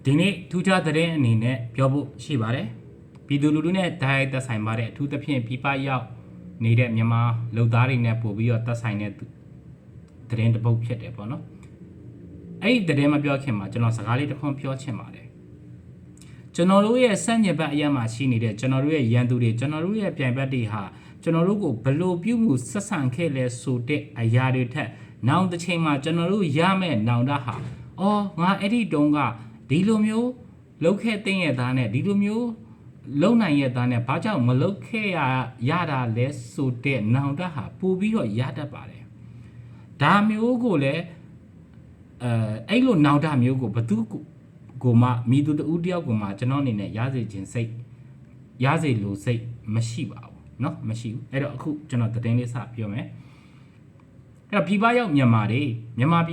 ဒီနေ့ထူးခြားတဲ့အနေနဲ့ပြောဖို့ရှိပါတယ်ပြည်သူလူထုနဲ့ဓာတ်ရိုက်သက်ဆိုင်ပါတယ်အထူးသဖြင့်ပြည်ပရောက်နေတဲ့မြန်မာလူသားတွေနဲ့ပို့ပြီးတော့သက်ဆိုင်တဲ့သတင်းတစ်ပုဒ်ဖြစ်တယ်ပေါ့နော်အဲ့ဒီသတင်းမပြောခင်မှာကျွန်တော်စကားလေးတစ်ခွန်းပြောချင်ပါတယ်ကျွန်တော်တို့ရဲ့စန့်ကျင်ဘက်အရာမှာရှိနေတဲ့ကျွန်တော်တို့ရဲ့ရန်သူတွေကျွန်တော်တို့ရဲ့ပြိုင်ဘက်တွေဟာကျွန်တော်တို့ကိုဘလို့ပြုမှုဆက်ဆံခဲ့လဲဆိုတဲ့အရာတွေထက်နောင်တစ်ချိန်မှာကျွန်တော်တို့ရမယ့်နောင်တဟာအော်ငါအဲ့ဒီတုန်းကဒီလိုမျိုးလှုပ်ခဲ့တဲ့ရဲ့သားနဲ့ဒီလိုမျိုးလုံနိုင်ရဲ့သားနဲ့ဘာကြောင့်မလှုပ်ခဲ့ရတာလဲဆိုတဲ့နောင်တဟာပို့ပြီးတော့ရတတ်ပါတယ်ဒါမျိုးကိုလည်းအဲ့လိုနောင်တမျိုးကိုဘသူကိုမှမိသူတူတယောက်ကိုမှကျွန်တော်အနေနဲ့ရစေခြင်းစိတ်ရစေလို့စိတ်မရှိပါဘူးเนาะမရှိဘူးအဲ့တော့အခုကျွန်တော်သတင်းလေးစပြောမယ်အဲ့တော့ပြည်ပရောက်မြန်မာပြည်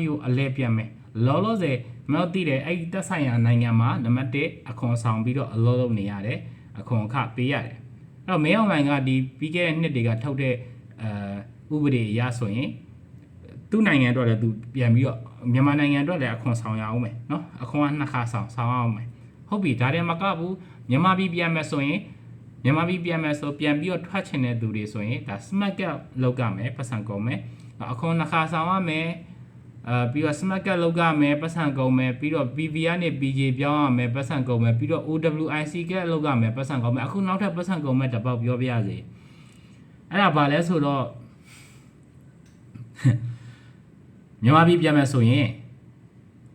ကိုအလဲပြန်မယ်လောလောဆယ်မလို့တည်တယ်အဲ့တက်ဆိုင်ရာနိုင်ငံမှာနံပါတ်1အခွန်ဆောင်ပြီးတော့အလုပ်လုပ်နေရတယ်အခွန်အခပေးရတယ်အဲ့တော့မဲအောင်လိုင်ကဒီပြီးခဲ့တဲ့နှစ်တွေကထုတ်တဲ့ဥပဒေအရဆိုရင်သူ့နိုင်ငံအတွက်လည်းသူပြန်ပြီးတော့မြန်မာနိုင်ငံအတွက်လည်းအခွန်ဆောင်ရအောင်မယ်เนาะအခွန်ကနှစ်ခါဆောင်အောင်မယ်ဟုတ်ပြီဒါတည်းမကဘူးမြန်မာပြည်ပြန်မယ်ဆိုရင်မြန်မာပြည်ပြန်မယ်ဆိုပြန်ပြီးတော့ထွက်ချင်တဲ့သူတွေဆိုရင်ဒါ smart card လောက်ရမယ်ပတ်စံကုန်မယ်အခွန်နှစ်ခါဆောင်ရမယ်ပြီးတော့ smart card လောက်ကမယ်ပတ်စံကုန်မယ်ပြီးတော့ PV ကနေ PJ ပြောင်းရမယ်ပတ်စံကုန်မယ်ပြီးတော့ OWIC ကလောက်ကမယ်ပတ်စံကုန်မယ်အခုနောက်ထပ်ပတ်စံကုန်မယ်တပေါက်ပြောပြရစီအဲ့ဒါဘာလဲဆိုတော့မြန်မာပြည်ပြန်မယ်ဆိုရင်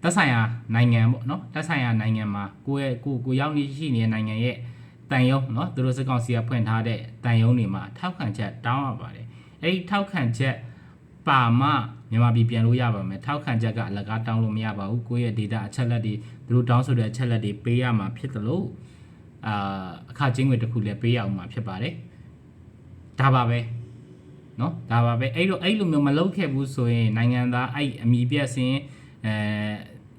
သက်ဆိုင်ရာနိုင်ငံပေါ့နော်သက်ဆိုင်ရာနိုင်ငံမှာကိုရောက်နေရှိနေတဲ့နိုင်ငံရဲ့တန်ယုံเนาะသူတို့စစ်ကောင်စီကဖွင့်ထားတဲ့တန်ယုံတွေမှာထောက်ခံချက်တောင်းရပါတယ်အဲ့ဒီထောက်ခံချက်ပါမှမြန်မာပြည်ပြန်လို့ရပါမယ်ထောက်ခံချက်ကအလကားတောင်းလို့မရပါဘူးကိုယ့်ရဲ့ data အချက်လက်တွေသူတို့တောင်းဆိုတဲ့အချက်လက်တွေပေးရမှာဖြစ်တယ်လို့အခချင်းငွေတစ်ခုလည်းပေးရအောင်မှာဖြစ်ပါတယ်ဒါပါပဲเนาะဒါပါပဲအဲ့လိုမျိုးမလုပ်ခဲ့ဘူးဆိုရင်နိုင်ငံသားအဲ့အမိပြက်စင်း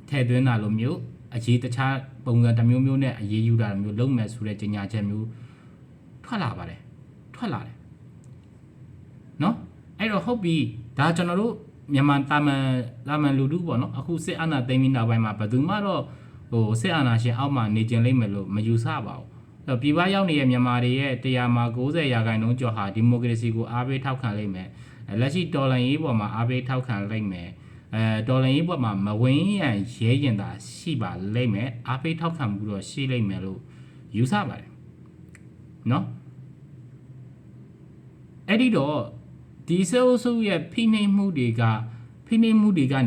ထည့်သွင်းတာလိုမျိုးအရေးတခြားပုံစံတစ်မျိုးနဲ့အရေးယူတာမျိုးလုပ်မယ်ဆိုတဲ့ကြေညာချက်မျိုးထွက်လာတယ်เนาะအဲ့တော့ဟုတ်ပြီဒါကျွန်တော်တို့မြန်မာတာမန်လူထုပေါ့နော်အခုစစ်အာဏာသိမ်းပြီးနောက်ပိုင်းမှာဘယ်သူမှတော့စစ်အာဏာရှင်အောက်မှာနေကျင်လိမ့်မယ်လို့မယူဆပါဘူးအဲ့တော့ပြည်ပရောက်နေတဲ့မြန်မာတွေရဲ့100မှာ90%ကျော်ဟာဒီမိုကရေစီကိုအားပေးထောက်ခံလိမ့်မယ်လက်ရှိတော်လှန်ရေးပေါ်မှာအားပေးထောက်ခံလိမ့်မယ်တော်လှန်ရေးပေါ်မှာမဝင်းရန်ရဲရင်သာရှိပါလိမ့်မယ်အားပေးထောက်ခံမှုတော့ရှိလိမ့်မယ်လို့ယူဆပါတယ်နော်အဲ့ဒီတော့ဒီဆိုရဲ့ဖိနှိပ်မှုတွေက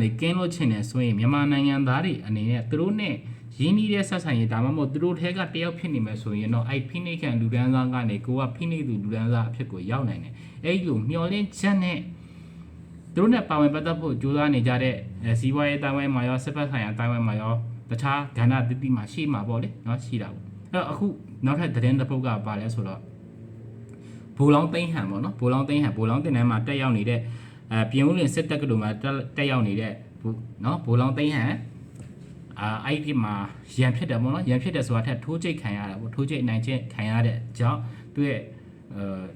နေကင်းလို့ချင်တယ်ဆိုရင်မြန်မာနိုင်ငံသားတွေအနေနဲ့သူတို့နဲ့ရင်းနှီးတဲ့ဆက်ဆံရေးဒါမှမဟုတ်သူတို့ထဲကတယောက်ဖြစ်နေမယ်ဆိုရင်တော့အဲ့ဖိနှိပ်ခံလူဒန်းစားကနေကိုကဖိနှိပ်သူလူဒန်းစားအဖြစ်ကိုရောက်နိုင်တယ်အဲ့လိုမျောလင်းချက်နဲ့သူတို့နဲ့ပါဝင်ပတ်သက်ဖို့ကြိုးစားနေကြတဲ့စီးပွားရေးတိုင်းဝိုင်းမှာရောစစ်ဖက်ဆိုင်ရာတိုင်းဝိုင်းမှာရောတခြားကဏ္ဍတတိမှာရှိမှာပေါ့လေเนาะရှိတာပေါ့အဲ့တော့အခုနောက်ထပ်သတင်းတစ်ပုဒ်ကပါလဲဆိုတော့ဘိုးလောင်းသိန်းဟန်ပေါ့နော်ဘိုးလောင်းတင်တန်းမှာတက်ရောက်နေတဲ့ပြင်ဦးလွင်စစ်တပ်ကတို့မှာတက်ရောက်နေတဲ့နော်ဘိုးလောင်းသိန်းဟန်အဲ့ဒီမှာရန်ဖြစ်တယ်ပေါ့နော်ရန်ဖြစ်တယ်ဆိုတာထက်ထိုးကျိတ်ခံရတာပေါ့ထိုးကျိတ်နိုင်ချင်းခံရတဲ့ကြောင့်သူရဲ့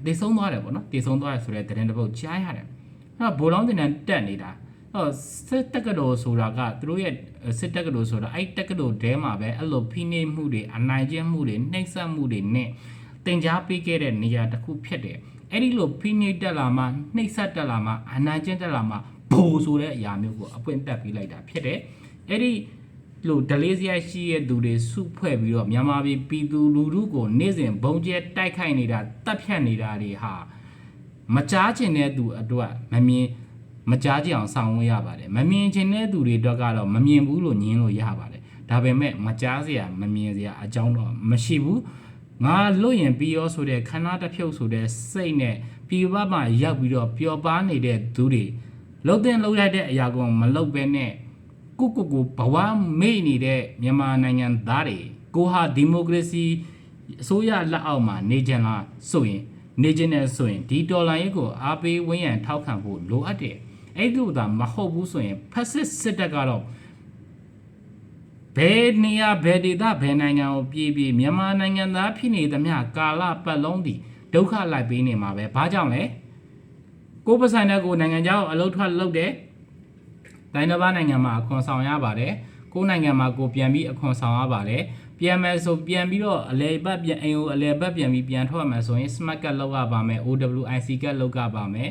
တေဆုံးသွားတယ်ပေါ့နော်တေဆုံးသွားတယ်ဆိုတဲ့သတင်းတစ်ပုဒ်ကြားရတယ်အဲ့တော့ဘိုးလောင်းတင်တန်းတက်နေတာစစ်တက္ကသိုလ်ဆိုတာကသူတို့ရဲ့စစ်တက္ကသိုလ်ဆိုတာအဲ့တက္ကသိုလ်တဲမှာပဲအဲ့လိုဖိနှိပ်မှုတွေအနိုင်ကျင့်မှုတွေနှိပ်စက်မှုတွေနဲ့တင် जा ပေးခဲ့တဲ့နေရာတစ်ခုဖြစ်တယ်အဲ့ဒီလိုဖိနှိပ်တက်လာမှနှိပ်စက်တက်လာမှအနိုင်ကျင့်တက်လာမှဘိုးဆိုတဲ့အရာမျိုးကိုအပွင့်တက်ပေးလိုက်တာဖြစ်တယ်အဲ့ဒီလိုဒလေးစရိုက်ရှိတဲ့သူတွေစုဖွဲ့ပြီးတော့မြန်မာပြည်သူလူထုကိုနေ့စဉ်ဘုံကျဲတိုက်ခိုက်နေတာတပ်ဖြတ်နေတာတွေဟာမကြားချင်တဲ့သူအတွက်မကြားကြအောင်ဆောင်လို့ရပါတယ်မမြင်ချင်တဲ့သူတွေအတွက်ကတော့မမြင်ဘူးလို့ညင်းလို့ရပါတယ်ဒါပေမဲ့မကြားစရာမမြင်စရာအကြောင်းတော့မရှိဘူးငါလွတ်ရင်ပြီးရောဆိုတဲ့ခန္ဓာတစ်ဖြုတ်ဆိုတဲ့စိတ်နဲ့ပြည်ပမှာရောက်ပြီးတော့ပျော်ပါနေတဲ့သူတွေလှုပ်ရတဲ့အရာကိုမလှုပ်ပဲနဲ့ကိုဘဝမေ့နေတဲ့မြန်မာနိုင်ငံသားတွေကိုဟာဒီမိုကရေစီအစိုးရလက်အောက်မှာနေကြလားဆိုရင်နေကြတယ်ဆိုရင်ဒီတော်လိုင်းရေးကိုအားပေးဝန်းရံထောက်ခံဖို့လိုအပ်တယ်အဲ့ဒီလိုသာမဟုတ်ဘူးဆိုရင်ဖက်စစ်တပ်ကတော့ဘယ်နေရာဘယ်ဒေသဘယ်နိုင်ငံကိုပြေးမြန်မာနိုင်ငံသားဖြစ်နေသမျှကာလပတ်လုံးဒီဒုက္ခလိုက်ပေးနေမှာပဲဘာကြောင့်လဲကိုပဆိုင်တဲ့ကိုနိုင်ငံခြားကိုအလုပ်ထွက်လုပ်တယ်တိုင်းတစ်ပါးနိုင်ငံမှာအခွန်ဆောင်ရပါတယ် ကိုယ်နိုင်ငံမှာကိုပြန်ပြီးအခွန်ဆောင်ရပါတယ်ပြန်မယ်ဆိုပြန်ပြီးတော့အလဲပတ်ပြန်အိမ်ကိုအလဲပတ်ပြန်ပြီးပြန်ထွက်မှာဆိုရင် smart card လောက်ရပါမယ် OWIC card လောက်ကပါမယ်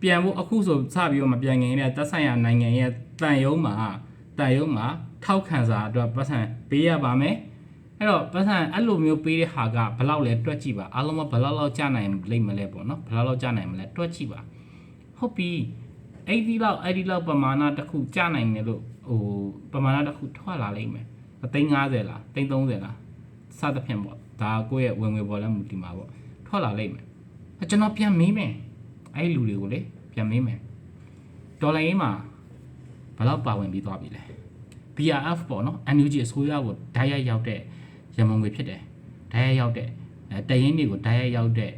ပြန်ဖို့အခုဆိုစပြီးတော့မပြန်ခင်နဲ့တက်ဆိုင်ရာနိုင်ငံရဲ့တန်ရုံးမှာထောက်ခံစာအတွက်ပတ်စံပေးရပါမယ်အဲ့တော့ပတ်စံအဲ့လိုမျိုးပေးတဲ့ဟာကဘယ်လောက်လဲတွက်ကြည့်ပါအားလုံးဘယ်လောက်ကြာနိုင်လိမ့်မလဲပေါ့နော်ဘယ်လောက်ကြာနိုင်မလဲတွက်ကြည့်ပါဟုတ်ပြီအဲ့ဒီလောက်ပမာဏတစ်ခုကြာနိုင်တယ်လို့ပမာဏတစ်ခုထွက်လာလိမ့်မယ်350လား330လားစသဖြင့်ပေါ့ဒါကိုယ့်ရဲ့ဝင်ငွေပေါ်လဲမူတည်မှာပေါ့ထွက်လာလိမ့်မယ်ကျွန်တော်ပြန်မေးမယ်အဲ့လူတွေကိုလေပြန်မေးမယ်ဒေါ်လာရင်းမှာဘယ်လောက်ပါဝင်ပြီးသွားပြီလဲ BRF ပေါ့နော် NUG အစိုးရကိုဓာတ်ရိုက်ရောက်တဲ့ရန်ပုံငွေဖြစ်တယ်ဓာတ်ရိုက်ရောက်တဲ့တရင်တွေကိုဓာတ်ရိုက်ရောက်တဲ့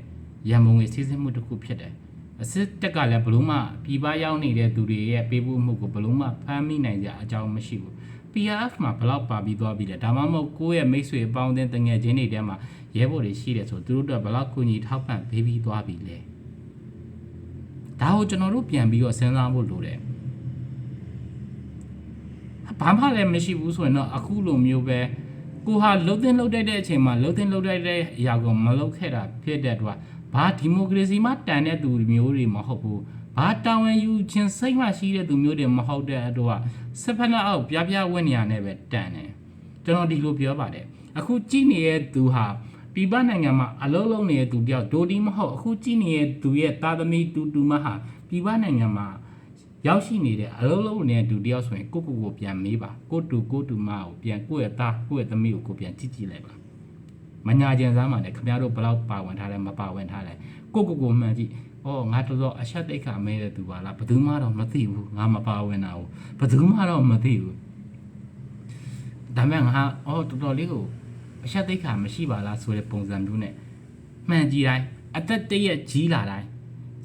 ရန်ပုံငွေစီးဆင်းမှုတစ်ခုဖြစ်တယ်အစစ်တက်ကလည်းဘလို့မှပြည်ပရောက်နေတဲ့သူတွေရဲ့ပေးပို့မှုကိုဘလို့မှဖမ်းမိနိုင်ကြအကြောင်းမရှိဘူး PRF မှာဘယ်လောက်ပါပြီးသွားပြီလဲဒါမှမဟုတ်ကိုယ့်ရဲ့မိတ်ဆွေအပေါင်းအသင်းတငယ်ချင်းတွေထဲမှာရဲဘော်တွေရှိတယ်ဆိုသူတို့တို့ဘယ်လောက်ကူညီထောက်ပံ့ပေးပြီးသွားပြီလဲဒါကိုကျွန်တော်တို့ပြန်ပြီးတော့စဉ်းစားဖို့လိုတယ်ဘာမှလည်းမရှိဘူးဆိုရင်တော့အခုလိုမျိုးပဲကိုဟာလှုပ်တင်လှုပ်တိုက်တဲ့အချိန်မှာလှုပ်တင်လှုပ်တိုက်တဲ့အရာကိုမလုပ်ခဲ့တာဖြစ်တဲ့အတွက်ဘာဒီမိုကရေစီမှတန်တဲ့သူမျိုးတွေမဟုတ်ဘူးဘာတာဝန်ယူခြင်းစိတ်မှရှိတဲ့သူမျိုးတွေမဟုတ်တဲ့အတွက်စစ်ဖက်နဲ့အောက်ပြပြဝင့်နေရနဲ့ပဲတန်တယ်ကျွန်တော်ဒီလိုပြောပါတယ်အခုကြည့်နေတဲ့သူဟာပြည်ပနိုင်ငံမှာအလုံးလုံးနေတဲ့သူတယောက်ဒိုဒီမဟုတ်အခုကြည့်နေတဲ့သူရဲ့တာသမီတူမဟာပြည်ပနိုင်ငံမှာရောက်ရှိနေတဲ့အလုံးလုံးနေတဲ့သူတယောက်ဆိုရင်ကိုပြန်မေးပါကိုတူမကိုပြန်ကိုယ့်ရဲ့သားကိုယ့်ရဲ့သမီးကိုပြန်ကြည့်လိုက်ပါမညာကျင်စမ်းမှာလည်းခင်ဗျားတို့ဘယ်လောက်ပါဝင်ထားလဲမပါဝင်ထားလဲကိုမှန်ကြည့်ငါတော်အချက်တိတ်ခါမဲတဲ့သူပါလားဘယ်သူမှတော့မသိဘူးငါမပါဝင်တာဘူးဘယ်သူမှတော့မသိဘူးဒါမဲ့ငါတော်လေးကိုအချက်တိတ်ခါမရှိပါလားဆိုတဲ့ပုံစံမျိုးနဲ့မှန်ကြည့်တိုင်းအသက်တရက်ကြီးလာတိုင်း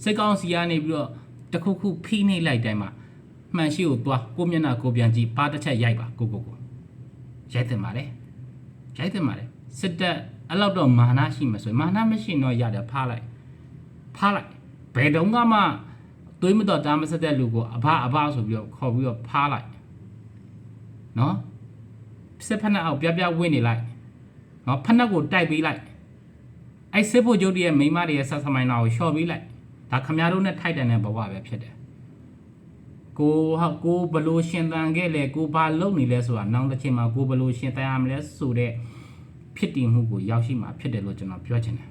စိတ်ကောင်းစီကနေပြီးတော့တခုဖိနှိပ်လိုက်တိုင်းမှာမှန်ရှိကိုသွားကိုမျက်နှာကိုပြန်ကြည့်ပါတစ်ချက်ရိုက်ပါကိုရိုက်တင်ပါလေစစ်တပ်အဲ့လောက်တော့မာနရှိမှဆိုရင်မာနမရှိတော့ရတယ်ဖားလိုက်ဘယ်တုန်းကမှသွေးမတော်တာမဆက်တဲ့လူကိုအဘဆိုပြီးတော့ခေါ်ပြီးတော့ဖားလိုက်နော်စစ်ဖက်နဲ့အောက်ပြဝင့်နေလိုက်နော်ဖက်နဲ့ကိုတိုက်ပေးလိုက်အဲ့စစ်ဖို့ကျုပ်ရဲ့မိန်းမတွေရဲ့ဆက်ဆံမိုင်းနာကိုလျှော့ပေးလိုက်ဒါခမရတို့နဲ့ထိုက်တန်တဲ့ဘဝပဲဖြစ်တယ်ကိုဘလို့ရှင်တန်ခဲ့လေကိုဘာလုပ်နေလဲဆိုတာနောက်တစ်ချိန်မှာကိုဘလို့ရှင်တန်ရမလဲဆိုတဲ့ဖြစ်တည်မှုကိုရောက်ရှိမှာဖြစ်တယ်လို့ကျွန်တော်ပြောချင်တယ်